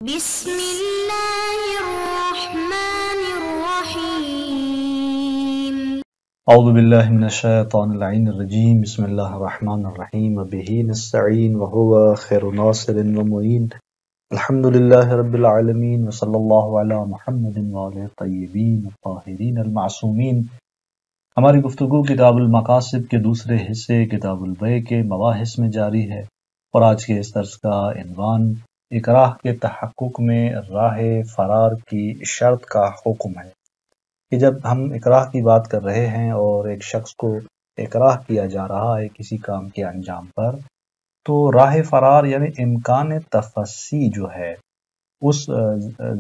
بسم اللہ الرحمن الرحیم اعوذ باللہ من الشیطان اللعین الرجیم بسم اللہ الرحمن الرحیم وبہ نستعین وہو خیر ناصر ومعین الحمدللہ رب العالمین وصلی اللہ علی محمد وآلہ الطیبین الطاہرین المعصومین۔ ہماری گفتگو کتاب المقاصد کے دوسرے حصے کتاب البیع کے مباحث میں جاری ہے، اور آج کے اس درس کا عنوان اکراہ کے تحقق میں راہ فرار کی شرط کا حکم ہے کہ جب ہم اکراہ کی بات کر رہے ہیں اور ایک شخص کو اکراہ کیا جا رہا ہے کسی کام کے انجام پر، تو راہ فرار یعنی امکان تفصی جو ہے اس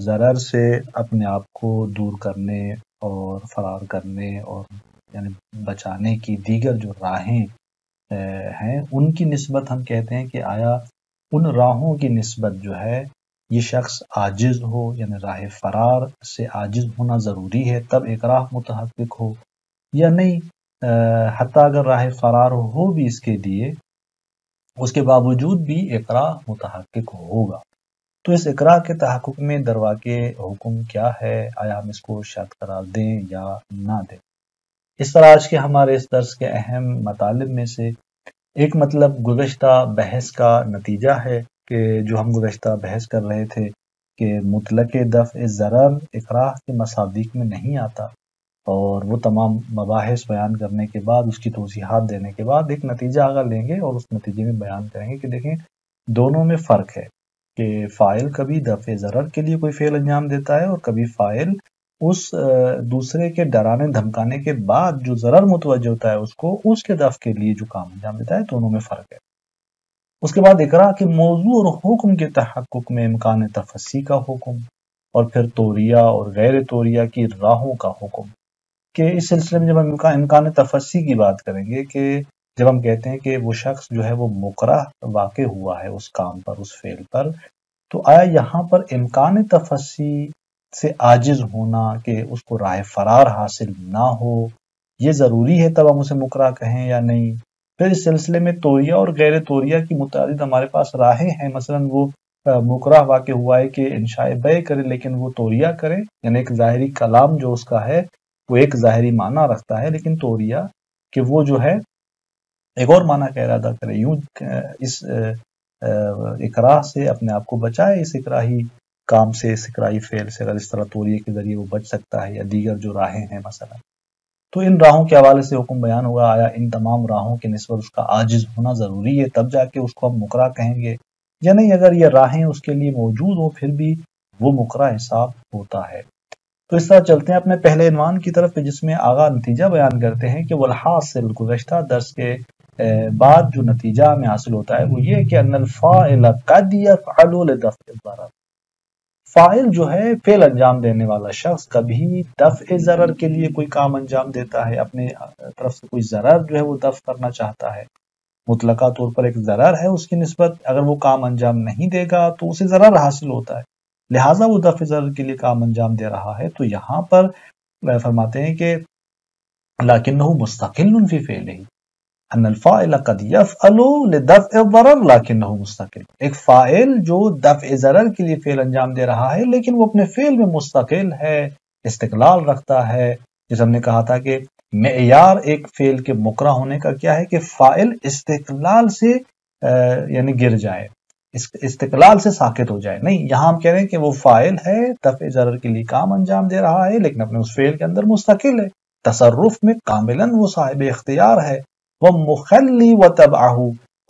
ضرر سے اپنے آپ کو دور کرنے اور فرار کرنے اور یعنی بچانے کی دیگر جو راہیں ہیں ان کی نسبت ہم کہتے ہیں کہ آیا ان راہوں کی نسبت جو ہے یہ شخص عاجز ہو، یعنی راہ فرار سے عاجز ہونا ضروری ہے تب اکراہ متحقق ہو، یا نہیں حتیٰ اگر راہ فرار ہو بھی اس کے لیے اس کے باوجود بھی اکراہ متحقق ہوگا۔ تو اس اکراہ کے تحقق میں درواقع حکم کیا ہے؟ آیا ہم اس کو شرط قرار دیں یا نہ دیں؟ اس طرح آج کے ہمارے اس درس کے اہم مطالب میں سے ایک مطلب گزشتہ بحث کا نتیجہ ہے کہ جو ہم گزشتہ بحث کر رہے تھے کہ مطلق دفع ضرر اکراہ کے مصادیق میں نہیں آتا، اور وہ تمام مباحث بیان کرنے کے بعد اس کی توضیحات دینے کے بعد ایک نتیجہ آگے لیں گے اور اس نتیجے میں بیان کریں گے کہ دیکھیں دونوں میں فرق ہے کہ فاعل کبھی دفع ضرر کے لیے کوئی فعل انجام دیتا ہے اور کبھی فاعل اس دوسرے کے ڈرانے دھمکانے کے بعد جو ضرر متوجہ ہوتا ہے اس کو اس کے دفع کے لیے جو کام انجام دیتا ہے، دونوں میں فرق ہے۔ اس کے بعد اکراہ کے موضوع اور حکم کے تحقق میں امکان تفصی کا حکم، اور پھر توریہ اور غیر توریہ کی راہوں کا حکم، کہ اس سلسلے میں جب ہم امکان تفصی کی بات کریں گے کہ جب ہم کہتے ہیں کہ وہ شخص جو ہے وہ مکرہ واقع ہوا ہے اس کام پر، اس فعل پر، تو آیا یہاں پر امکان تفصی سے عاجز ہونا کہ اس کو راہ فرار حاصل نہ ہو یہ ضروری ہے تب ہم اسے مکرہ کہیں یا نہیں؟ پھر اس سلسلے میں توریہ اور غیر توریہ کی متعدد ہمارے پاس راہیں ہیں، مثلا وہ مکرہ واقع ہوا ہے کہ انشاء بیع کرے لیکن وہ توریہ کرے، یعنی ایک ظاہری کلام جو اس کا ہے وہ ایک ظاہری معنی رکھتا ہے، لیکن توریہ کہ وہ جو ہے ایک اور معنی کا ارادہ کرے، یوں اس اکراہ سے اپنے آپ کو بچائے، اس اکراہی کام سے، اس اکراہی فعل سے، اگر اس طرح توریہ کے ذریعے وہ بچ سکتا ہے، یا دیگر جو راہیں ہیں مثلا۔ تو ان راہوں کے حوالے سے حکم بیان ہوا، آیا ان تمام راہوں کی نسبت اس کا عاجز ہونا ضروری ہے تب جا کے اس کو ہم مکرہ کہیں گے، یا نہیں اگر یہ راہیں اس کے لیے موجود ہوں پھر بھی وہ مکرہ حساب ہوتا ہے؟ تو اس طرح چلتے ہیں اپنے پہلے عنوان کی طرف، جس میں آغا نتیجہ بیان کرتے ہیں کہ والحاصل، گزشتہ درس کے بعد جو نتیجہ ہمیں حاصل ہوتا ہے وہ یہ کہ ان الفاعل قد يفعل لدفع الضرر، فاعل جو ہے فعل انجام دینے والا شخص کبھی دفع ضرر کے لیے کوئی کام انجام دیتا ہے، اپنے طرف سے کوئی ضرر جو ہے وہ دفع کرنا چاہتا ہے، مطلقہ طور پر ایک ضرر ہے اس کی نسبت، اگر وہ کام انجام نہیں دے گا تو اسے ضرر حاصل ہوتا ہے، لہٰذا وہ دفع ضرر کے لیے کام انجام دے رہا ہے۔ تو یہاں پر فرماتے ہیں کہ لکنہ مستقل فی فعلہ، ان الفاعل قد يفعل لدفع الضرر لکنہ مستقل، ایک فاعل جو دفع ضرر کے لیے فعل انجام دے رہا ہے لیکن وہ اپنے فعل میں مستقل ہے، استقلال رکھتا ہے۔ جیسے ہم نے کہا تھا کہ معیار ایک فعل کے مکرہ ہونے کا کیا ہے کہ فاعل استقلال سے یعنی گر جائے، استقلال سے ساکت ہو جائے، نہیں یہاں ہم کہہ رہے ہیں کہ وہ فاعل ہے دفع ضرر کے لیے کام انجام دے رہا ہے لیکن اپنے اس فعل کے اندر مستقل ہے، تصرف میں کاملاً وہ صاحب اختیار ہے، وہ مخلی و تبعہ،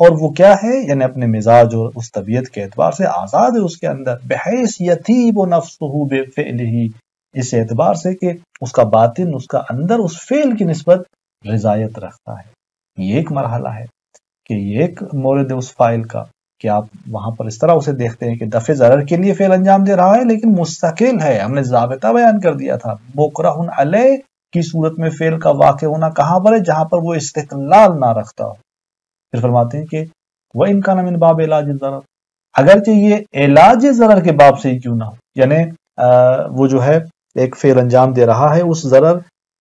اور وہ کیا ہے یعنی اپنے مزاج اور اس طبیعت کے اعتبار سے آزاد ہے اس کے اندر، بحیث یتیب نفسہ بفعلہ، اس اعتبار سے کہ اس کا باطن، اس کا اندر اس فعل کی نسبت رضایت رکھتا ہے۔ یہ ایک مرحلہ ہے کہ یہ ایک مورد اس فاعل کا کہ آپ وہاں پر اس طرح اسے دیکھتے ہیں کہ دفع ضرر کے لیے فعل انجام دے رہا ہے لیکن مستقل ہے، ہم نے ضابطہ بیان کر دیا تھا، مکرہ علیہ کی صورت میں فعل کا واقع ہونا کہاں پر ہے؟ جہاں پر وہ استقلال نہ رکھتا ہو۔ پھر فرماتے ہیں کہ وَإِن كَانَ مِن بَابِ علاج الضرر، اگرچہ یہ علاج ضرر کے باب سے ہی کیوں نہ ہو، یعنی وہ جو ہے ایک فعل انجام دے رہا ہے اس ضرر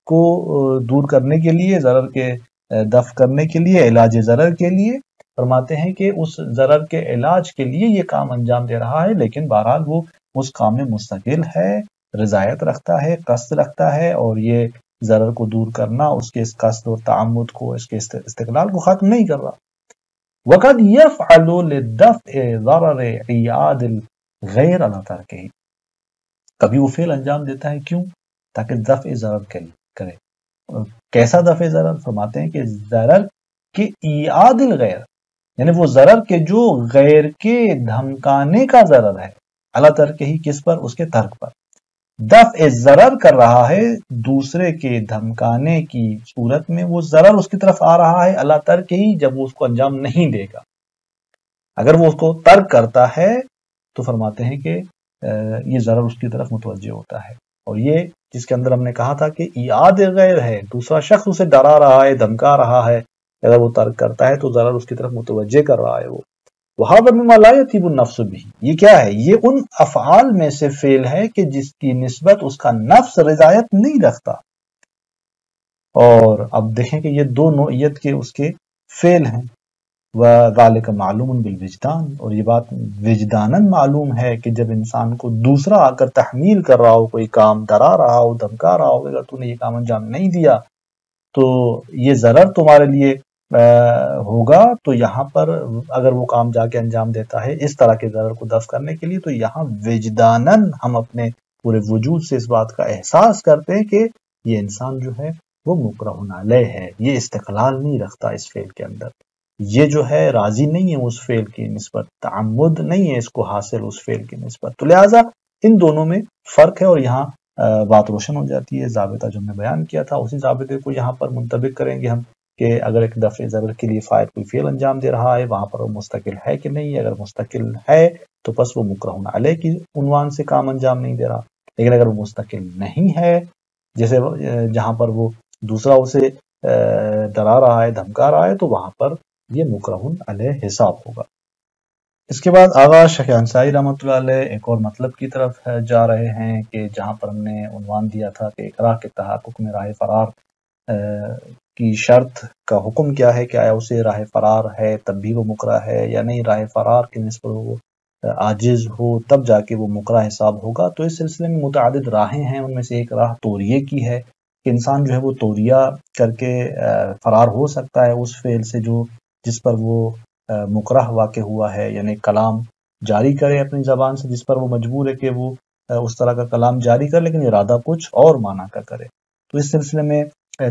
کو دور کرنے کے لیے، ضرر کے دفع کرنے کے لیے، علاج ضرر کے لیے، فرماتے ہیں کہ اس ضرر کے علاج کے لیے یہ کام انجام دے رہا ہے، لیکن بہرحال وہ اس کام میں مستقل ہے، رضایت رکھتا ہے، قصد رکھتا ہے، اور یہ ضرر کو دور کرنا اس کے اس قصد اور تعمد کو، اس کے استقلال کو ختم نہیں کر رہا۔ وقد يفعل للدفع ضرر عیاد الغیر علی ترکہ، کبھی وہ فعل انجام دیتا ہے، کیوں؟ تاکہ دفع ضرر کرے۔ کیسا دفع ضرر؟ فرماتے ہیں کہ ضرر کے ایعاد الغیر، یعنی وہ ضرر کے جو غیر کے دھمکانے کا ضرر ہے، اللہ ترک ہی، کس پر؟ اس کے ترک پر۔ دفع ضرر کر رہا ہے دوسرے کے دھمکانے کی صورت میں، وہ ضرر اس کی طرف آ رہا ہے اللہ ترک ہی، جب وہ اس کو انجام نہیں دے گا۔ اگر وہ اس کو ترک کرتا ہے تو فرماتے ہیں کہ یہ ضرر اس کی طرف متوجہ ہوتا ہے، اور یہ جس کے اندر ہم نے کہا تھا کہ ایعاد غیر ہے، دوسرا شخص اسے ڈرا رہا ہے، دھمکا رہا ہے، اگر وہ ترک کرتا ہے تو ضرر اس کی طرف متوجہ کر رہا ہے وہ۔ وَهَذَا مِمَّا لَا يَطِيبُ النَّفْسُ بِهِ، یہ کیا ہے؟ یہ ان افعال میں سے فعل ہے کہ جس کی نسبت اس کا نفس رضایت نہیں رکھتا۔ اور اب دیکھیں کہ یہ دو نوعیت کے اس کے فعل ہیں۔ وَذَلِكَ مَعْلُومٌ بِالْوِجْدَانِ، اور یہ بات وجداناً معلوم ہے کہ جب انسان کو دوسرا آ کر تحمیل کر رہا ہو، کوئی کام ڈرا رہا ہو، دھمکا رہا ہو، اگر تو نے یہ کام انجام نہیں دیا تو یہ ضرر تمہارے لیے ہوگا، تو یہاں پر اگر وہ کام جا کے انجام دیتا ہے اس طرح کے ضرر کو دفع کرنے کے لیے، تو یہاں وجداناً ہم اپنے پورے وجود سے اس بات کا احساس کرتے ہیں کہ یہ انسان جو ہے وہ مکرہ علیہ ہے، یہ استقلال نہیں رکھتا اس فعل کے اندر، یہ جو ہے راضی نہیں ہے اس فعل کی نسبت، تعمد نہیں ہے اس کو حاصل اس فعل کی نسبت۔ تو لہٰذا ان دونوں میں فرق ہے، اور یہاں بات روشن ہو جاتی ہے۔ ضابطہ جو ہم نے بیان کیا تھا اسی ضابطے کو یہاں پر منطبق کریں گے ہم، کہ اگر ایک دفع ضرر کے لیے فاعل کوئی فعل انجام دے رہا ہے، وہاں پر وہ مستقل ہے کہ نہیں، اگر مستقل ہے تو پس وہ مکرہ علیہ کی عنوان سے کام انجام نہیں دے رہا، لیکن اگر وہ مستقل نہیں ہے، جیسے جہاں پر وہ دوسرا اسے ڈرا رہا ہے، دھمکا رہا ہے، تو وہاں پر یہ مکرہ علیہ حساب ہوگا۔ اس کے بعد آغا شیخ انصاری رحمۃ اللہ علیہ ایک اور مطلب کی طرف جا رہے ہیں، کہ جہاں پر ہم نے عنوان دیا تھا کہ اکراہ کے تحقق میں راہ فرار کی شرط کا حکم کیا ہے، کہ آیا اسے راہ فرار ہے تب بھی وہ مکرہ ہے، یا نہیں راہ فرار کی نسبت وہ عاجز ہو تب جا کے وہ مکرہ حساب ہوگا۔ تو اس سلسلے میں متعدد راہیں ہیں، ان میں سے ایک راہ توریے کی ہے، کہ انسان جو ہے وہ توریہ کر کے فرار ہو سکتا ہے اس فعل سے جو جس پر وہ مکرہ واقع ہوا ہے، یعنی کلام جاری کرے اپنی زبان سے جس پر وہ مجبور ہے کہ وہ اس طرح کا کلام جاری کرے، لیکن ارادہ کچھ اور معنی کا کرے۔ تو اس سلسلے میں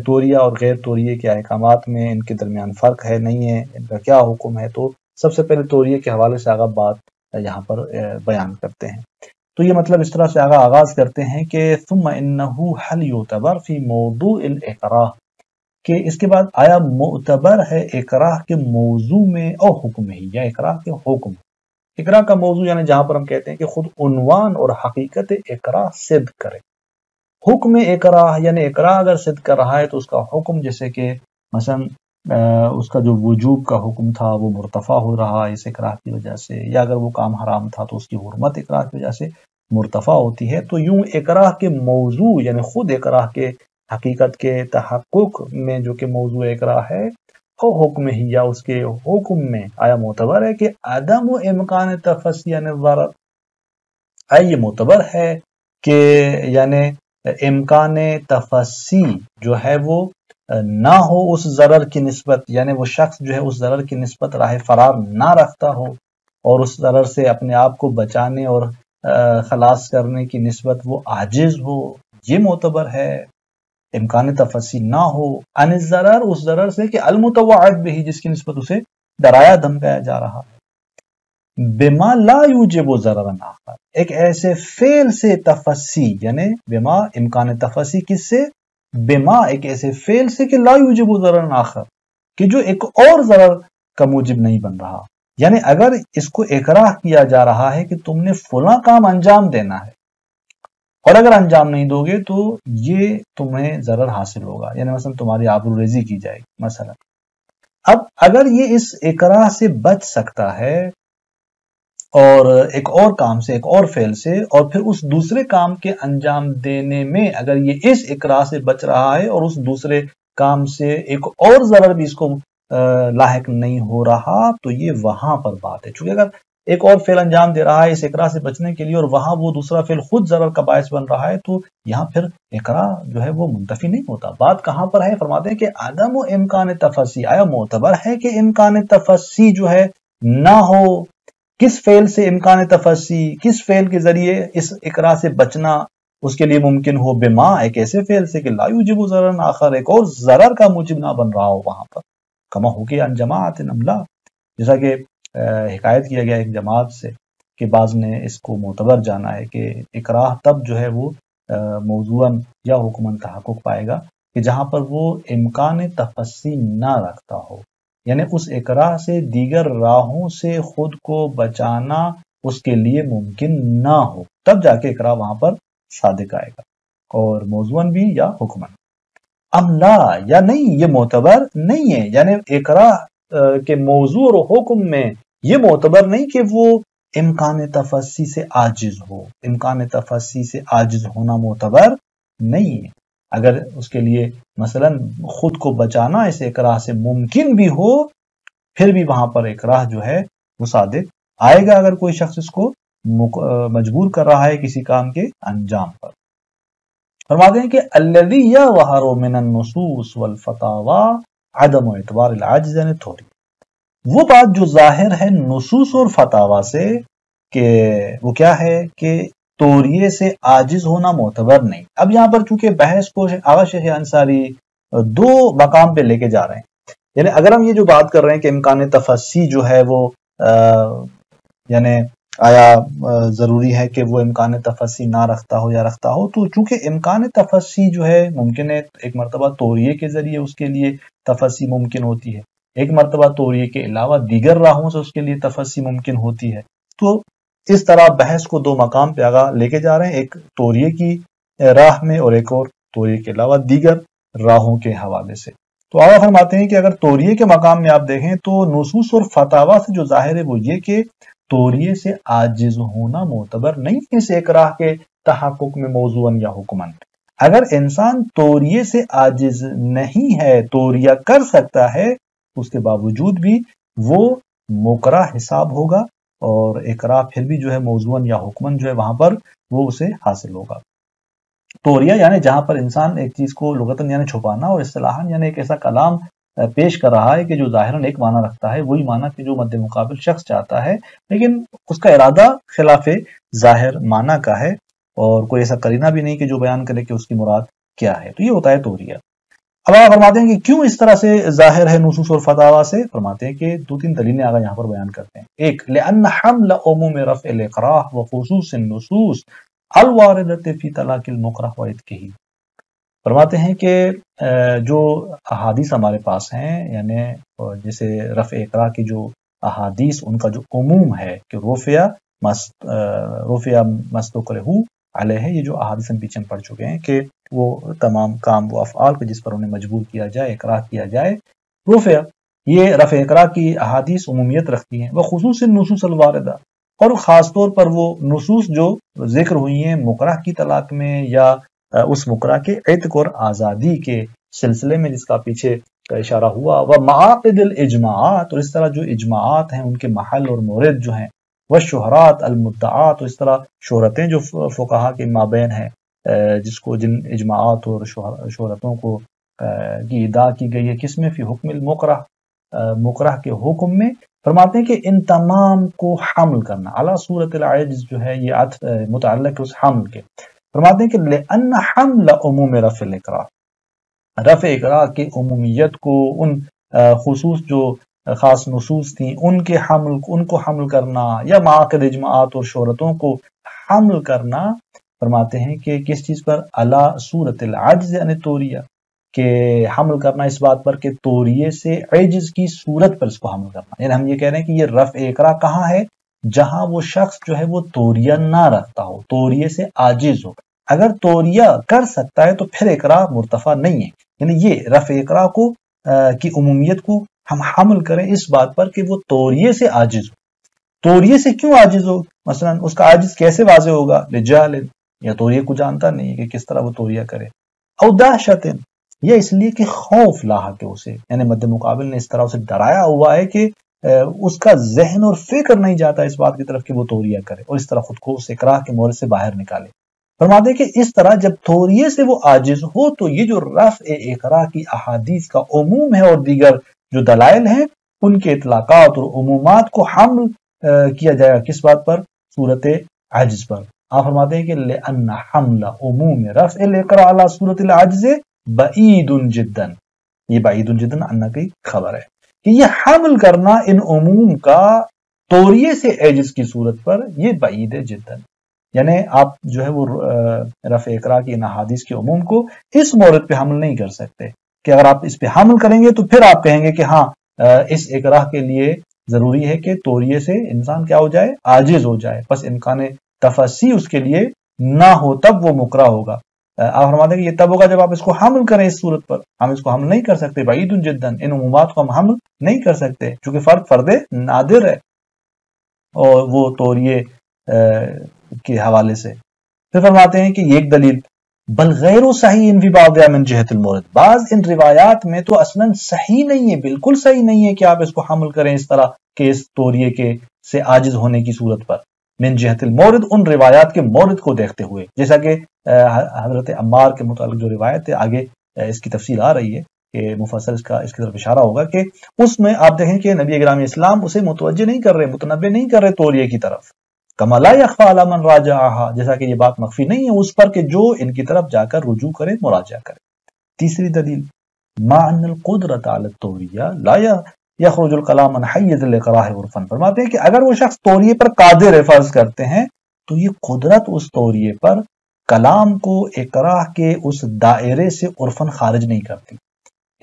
توریہ اور غیر توریہ کے احکامات میں ان کے درمیان فرق ہے نہیں ہے، ان کا کیا حکم ہے۔ تو سب سے پہلے توریہ کے حوالے سے آگا بات یہاں پر بیان کرتے ہیں۔ تو یہ مطلب اس طرح سے آغاز کرتے ہیں کہ ثم انہ حل یعتبر فی موضوع الاکراہ، کہ اس کے بعد آیا معتبر ہے اکراہ کے موضوع میں او حکم ہی، یا اکراہ کے حکم۔ اکراہ کا موضوع یعنی جہاں پر ہم کہتے ہیں کہ خود عنوان اور حقیقت اکراہ صدق کرے۔ حکم اکراہ یعنی اکراہ اگر صدق کر رہا ہے تو اس کا حکم، جیسے کہ مثلا اس کا جو وجوب کا حکم تھا وہ مرتفع ہو رہا ہے اس اکراہ کی وجہ سے، یا اگر وہ کام حرام تھا تو اس کی حرمت اکراہ کی وجہ سے مرتفع ہوتی ہے۔ تو یوں اکراہ کے موضوع یعنی خود اکراہ کے حقیقت کے تحقق میں جو کہ موضوع اکراہ ہے، او حکم ہی، یا اس کے حکم میں آیا معتبر ہے کہ عدم و امکان تفصیل یعنی ضرر، یہ معتبر ہے کہ یعنی امکان تفصیل جو ہے وہ نہ ہو اس ضرر کی نسبت، یعنی وہ شخص جو ہے اس ضرر کی نسبت راہ فرار نہ رکھتا ہو، اور اس ضرر سے اپنے آپ کو بچانے اور خلاص کرنے کی نسبت وہ عاجز ہو، یہ معتبر ہے۔ امکان تفصیل نہ ہو ان الضرر، اس ضرر سے کہ المتوعد به جس کی نسبت اسے ڈرایا دھمکایا جا رہا ہے، بما لا یوجب ضررا آخر، ایک ایسے فعل سے تفصیل یعنی بما امکان تفصیل کس سے؟ بما ایک ایسے فعل سے کہ لا یوجب ضررا آخر، کہ جو ایک اور ضرر کا موجب نہیں بن رہا، یعنی اگر اس کو اکراہ کیا جا رہا ہے کہ تم نے فلاں کام انجام دینا ہے، اور اگر انجام نہیں دو گے تو یہ تمہیں ضرر حاصل ہوگا، یعنی مثلا تمہاری آبرو ریزی کی جائے گی مثلا۔ اب اگر یہ اس اکراہ سے بچ سکتا ہے اور ایک اور کام سے، ایک اور فعل سے، اور پھر اس دوسرے کام کے انجام دینے میں اگر یہ اس اکراہ سے بچ رہا ہے اور اس دوسرے کام سے ایک اور ضرر بھی اس کو لاحق نہیں ہو رہا تو یہ وہاں پر بات ہے. چونکہ اگر ایک اور فعل انجام دے رہا ہے اس اقرا سے بچنے کے لیے اور وہاں وہ دوسرا فعل خود ضرر کا باعث بن رہا ہے تو یہاں پھر اقرا جو ہے وہ منتفی نہیں ہوتا. بات کہاں پر ہے؟ فرماتے ہیں کہ عدم و امکان تفسی. آیا معتبر ہے کہ امکان تفسی جو ہے نہ ہو؟ کس فعل سے امکان تفسی، کس فعل کے ذریعے اس اقرا سے بچنا اس کے لیے ممکن ہو؟ بما، ایک ایسے فعل سے کہ لا یوجب ضرر آخر، ایک اور ضرر کا موجب نہ بن رہا ہو وہاں پر. کما ہو کہ ان جماعت نملا، جیسا کہ حکایت کیا گیا ایک جماعت سے کہ بعض نے اس کو معتبر جانا ہے کہ اکراہ تب جو ہے وہ موضوعاً یا حکماً تحقق پائے گا کہ جہاں پر وہ امکان تفسی نہ رکھتا ہو، یعنی اس اکراہ سے دیگر راہوں سے خود کو بچانا اس کے لیے ممکن نہ ہو، تب جا کے اکراہ وہاں پر صادق آئے گا، اور موضوعاً بھی یا حکماً. ام لا، یا نہیں، یہ معتبر نہیں ہے. یعنی اکراہ کے موضوع اور حکم میں یہ معتبر نہیں کہ وہ امکان تفسی سے عاجز ہو. امکان تفسی سے عاجز ہونا معتبر نہیں ہے. اگر اس کے لیے مثلا خود کو بچانا اس اکراہ سے ممکن بھی ہو پھر بھی وہاں پر اکراہ جو ہے وہ صادق آئے گا اگر کوئی شخص اس کو مجبور کر رہا ہے کسی کام کے انجام پر. فرماتے ہیں کہ الذی یظہر من النصوص والفتاوی عدم اعتبار العاجز، یعنی تھوڑی وہ بات جو ظاہر ہے نصوص اور فتاوا سے کہ وہ کیا ہے کہ توریے سے عاجز ہونا معتبر نہیں. اب یہاں پر چونکہ بحث کو آغا شیخ انصاری دو مقام پہ لے کے جا رہے ہیں. یعنی اگر ہم یہ جو بات کر رہے ہیں کہ امکان تفسی جو ہے وہ یعنی آیا ضروری ہے کہ وہ امکان تفسی نہ رکھتا ہو یا رکھتا ہو، تو چونکہ امکان تفسی جو ہے ممکن ہے ایک مرتبہ توریے کے ذریعے اس کے لیے تفسی ممکن ہوتی ہے، ایک مرتبہ توریے کے علاوہ دیگر راہوں سے اس کے لیے تفسی ممکن ہوتی ہے. تو اس طرح بحث کو دو مقام پہ آگا لے کے جا رہے ہیں، ایک توریے کی راہ میں اور ایک اور توریے کے علاوہ دیگر راہوں کے حوالے سے. تو آگا فرماتے ہیں کہ اگر توریے کے مقام میں آپ دیکھیں تو نصوص اور فتاوا سے جو ظاہر ہے وہ یہ کہ توریے سے عاجز ہونا معتبر نہیں اس اکراہ کے تحقق میں موضوعاً یا حکماً. اگر انسان توریے سے عاجز نہیں ہے، توریہ کر سکتا ہے، اس کے باوجود بھی وہ مکرہ حساب ہوگا اور اکراہ پھر بھی جو ہے موضوعاً یا حکماً جو ہے وہاں پر وہ اسے حاصل ہوگا. توریہ یعنی جہاں پر انسان ایک چیز کو لغتاً یعنی چھپانا اور اصطلاحاً یعنی ایک ایسا کلام پیش کر رہا ہے کہ جو ظاہراً ایک معنی رکھتا ہے، وہی معنی کہ جو مد مقابل شخص چاہتا ہے، لیکن اس کا ارادہ خلاف ظاہر معنی کا ہے اور کوئی ایسا قرینہ بھی نہیں کہ جو بیان کرے کہ اس کی مراد کیا ہے. تو یہ ہوتا ہے توریہ. اب آپ فرماتے ہیں کہ کیوں اس طرح سے ظاہر ہے نصوص اور فتاوا سے؟ فرماتے ہیں کہ دو تین دلیلیں آگے یہاں پر بیان کرتے ہیں. ایک، لأن حمل عموم رفع الاکراہ وخصوص النصوص الواردۃ فی طلاق المکرہ وعتقہ. فرماتے ہیں کہ جو احادیث ہمارے پاس ہیں، یعنی جیسے رفع اکراہ کی جو احادیث ان کا جو عموم ہے کہ رفع مستکرہ علیہ، یہ جو احادیث ہم پیچھے پڑھ چکے ہیں کہ وہ تمام کام وہ افعال کو جس پر انہیں مجبور کیا جائے، اکراہ کیا جائے، رفع، یہ رفع اکراہ کی احادیث عمومیت رکھتی ہیں. وخصوص النصوص الواردہ، اور خاص طور پر وہ نصوص جو ذکر ہوئی ہیں مکرہ کی طلاق میں یا اس مکرہ کے عتق اور آزادی کے سلسلے میں جس کا پیچھے اشارہ ہوا. ومعاقد الاجماعات، اور اس طرح جو اجماعات ہیں ان کے محل اور مورد جو ہیں. والشہرات المدعات، اور اس طرح شہرتیں جو فقہا کے مابین ہیں جس کو جن اجماعات اور شہرتوں کو کی ادعا کی گئی ہے کس میں؟ فی حکم المکرہ، مکرہ کے حکم میں. فرماتے ہیں کہ ان تمام کو حمل کرنا علی صورت العجز جو ہے یہ عطف متعلق اس حمل کے. فرماتے ہیں کہ لأن حمل عموم رفع الاکراہ، رفع اکراہ کی عمومیت کو ان خصوص جو خاص نصوص تھیں ان کو حمل کرنا یا معاقد اجماعات اور شہرتوں کو حمل کرنا. فرماتے ہیں کہ کس چیز پر؟ علی صورت العجز یعنی توریہ، کہ حمل کرنا اس بات پر کہ توریے سے عجز کی صورت پر اس کو حمل کرنا. یعنی ہم یہ کہہ رہے ہیں کہ یہ رفع اکراہ کہاں ہے؟ جہاں وہ شخص جو ہے وہ توریہ نہ رکھتا ہو، توریے سے عاجز ہو. اگر توریہ کر سکتا ہے تو پھر اکراہ مرتفع نہیں ہے. یعنی یہ رفع اکراہ کو کی عمومیت کو ہم حمل کریں اس بات پر کہ وہ توریے سے عاجز ہو. توریے سے کیوں عاجز ہو؟ مثلا اس کا عاجز کیسے واضح ہوگا؟ لجہل، یا توریے کو جانتا نہیں ہے کہ کس طرح وہ توریہ کرے. او دہشت، یا اس لیے کہ خوف لاحق ہے اسے، یعنی مد مقابل نے اس طرح اسے ڈرایا ہوا ہے کہ اس کا ذہن اور فکر نہیں جاتا اس بات کی طرف کہ وہ توریہ کرے اور اس طرح خود کو اس اکراہ کے مورد سے باہر نکالے۔ فرماتے ہیں کہ اس طرح جب توریے سے وہ عاجز ہو تو یہ جو رفع اکراہ کی احادیث کا عموم ہے اور دیگر جو دلائل ہیں ان کے اطلاقات اور عمومات کو حمل کیا جائے گا کس بات پر؟ صورت عجز پر۔ آپ فرماتے ہیں کہ لأن حمل عموم رفع الاقراء علی صورت العجز بعید جدا، یہ بعید جدا انہ کی خبر ہے کہ یہ حمل کرنا ان عموم کا توریے سے عجز کی صورت پر یہ بعید جدا، یعنی آپ جو ہے وہ رفع اقراء کی ان احادیث کے عموم کو اس مورد پہ حمل نہیں کر سکتے کہ اگر آپ اس پہ حمل کریں گے تو پھر آپ کہیں گے کہ ہاں اس اقراء کے لیے ضروری ہے کہ توریے سے انسان کیا ہو جائے؟ عاجز ہو جائے، بس امکان تفسی اس کے لیے نہ ہو تب وہ مکرہ ہوگا۔ آپ فرماتے ہیں کہ یہ تب ہوگا جب آپ اس کو حمل کریں اس صورت پر، ہم اس کو حمل نہیں کر سکتے، بعید جدا، ان عمومات کو ہم حمل نہیں کر سکتے چونکہ فرد نادر ہے اور وہ توریے کے حوالے سے۔ پھر فرماتے ہیں کہ یہ ایک دلیل، بل غیر صحیح ان فی بعضها من جہت المورد، بعض ان روایات میں تو اصلا صحیح نہیں ہے، بالکل صحیح نہیں ہے کہ آپ اس کو حمل کریں اس طرح کہ اس توریے کے سے عاجز ہونے کی صورت پر، من جہت المورد، ان روایات کے مورد کو دیکھتے ہوئے، جیسا کہ حضرت عمار کے متعلق جو روایت ہے آگے اس کی تفصیل آ رہی ہے کہ مفصل اس کی طرف اشارہ ہوگا کہ اس میں آپ دیکھیں کہ نبی اکرام اسلام اسے متوجہ نہیں کر رہے، متنبہ نہیں کر رہے توریے کی طرف، کما لا یخفی علی من راجعہا، جیسا کہ یہ بات مخفی نہیں ہے اس پر کہ جو ان کی طرف جا کر رجوع کرے، مراجعہ کرے۔ تیسری دلیل، ما ان القدرۃ علی التوریہ لا یخرج الکلام عن حیز الاقراء عرفا، فرماتے ہیں کہ اگر وہ شخص توریے پر قادر فرض کرتے ہیں تو یہ قدرت اس توریے پر کلام کو اقراء کے اس دائرے سے عرفاً خارج نہیں کرتی،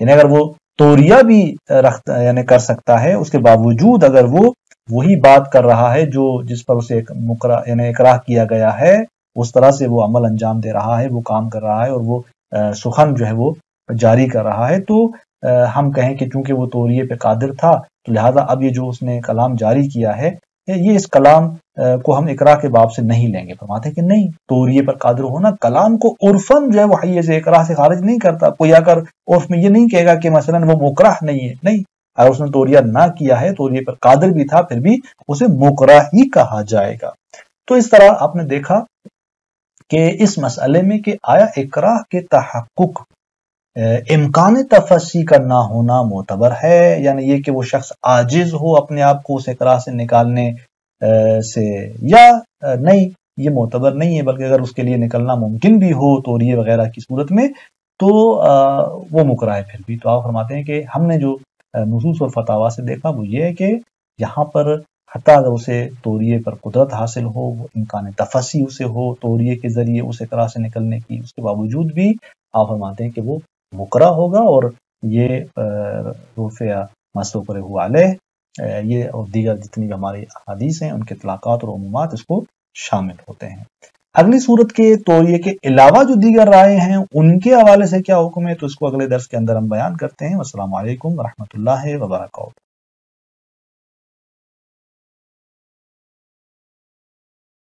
یعنی اگر وہ توریہ بھی یعنی کر سکتا ہے اس کے باوجود اگر وہ وہی بات کر رہا ہے جو جس پر اسے یعنی اقراء کیا گیا ہے، اس طرح سے وہ عمل انجام دے رہا ہے، وہ کام کر رہا ہے اور وہ سخن جو ہے وہ جاری کر رہا ہے، تو ہم کہیں کہ چونکہ وہ توریے پہ قادر تھا تو لہٰذا اب یہ جو اس نے کلام جاری کیا ہے یہ اس کلام کو ہم اقراء کے باب سے نہیں لیں گے۔ فرماتے ہیں کہ نہیں، توریے پر قادر ہونا کلام کو عرفاً جو ہے وہ حیز اقراء سے خارج نہیں کرتا۔ کوئی آ کر عرف میں یہ نہیں کہے گا کہ مثلا وہ مکرہ نہیں ہے، نہیں، اگر اس نے توریہ نہ کیا ہے، توریے پر قادر بھی تھا، پھر بھی اسے مکرہ ہی کہا جائے گا۔ تو اس طرح آپ نے دیکھا کہ اس مسئلے میں کہ آیا اقراء کے تحقق امکان تفسی کا نہ ہونا معتبر ہے، یعنی یہ کہ وہ شخص عاجز ہو اپنے آپ کو اس اقراء سے نکالنے سے، یا نہیں، یہ معتبر نہیں ہے، بلکہ اگر اس کے لیے نکلنا ممکن بھی ہو توریے وغیرہ کی صورت میں تو وہ مکرہ ہے پھر بھی۔ تو آپ فرماتے ہیں کہ ہم نے جو نصوص اور فتاوی سے دیکھا وہ یہ ہے کہ یہاں پر حتیٰ اگر اسے توریے پر قدرت حاصل ہو، وہ امکان تفسی اسے ہو توریے کے ذریعے اس اقراء سے نکلنے کی، اس کے باوجود بھی آپ فرماتے ہیں کہ وہ مکرہ ہوگا، اور یہ رفع مستوقر ہوا علیہ، یہ اور دیگر جتنی بھی ہماری احادیث ہیں ان کے اطلاقات اور عمومات اس کو شامل ہوتے ہیں۔ اگلی صورت کے توریے کے علاوہ جو دیگر رائے ہیں ان کے حوالے سے کیا حکم ہے تو اس کو اگلے درس کے اندر ہم بیان کرتے ہیں۔ والسلام علیکم ورحمۃ اللہ وبرکاتہ۔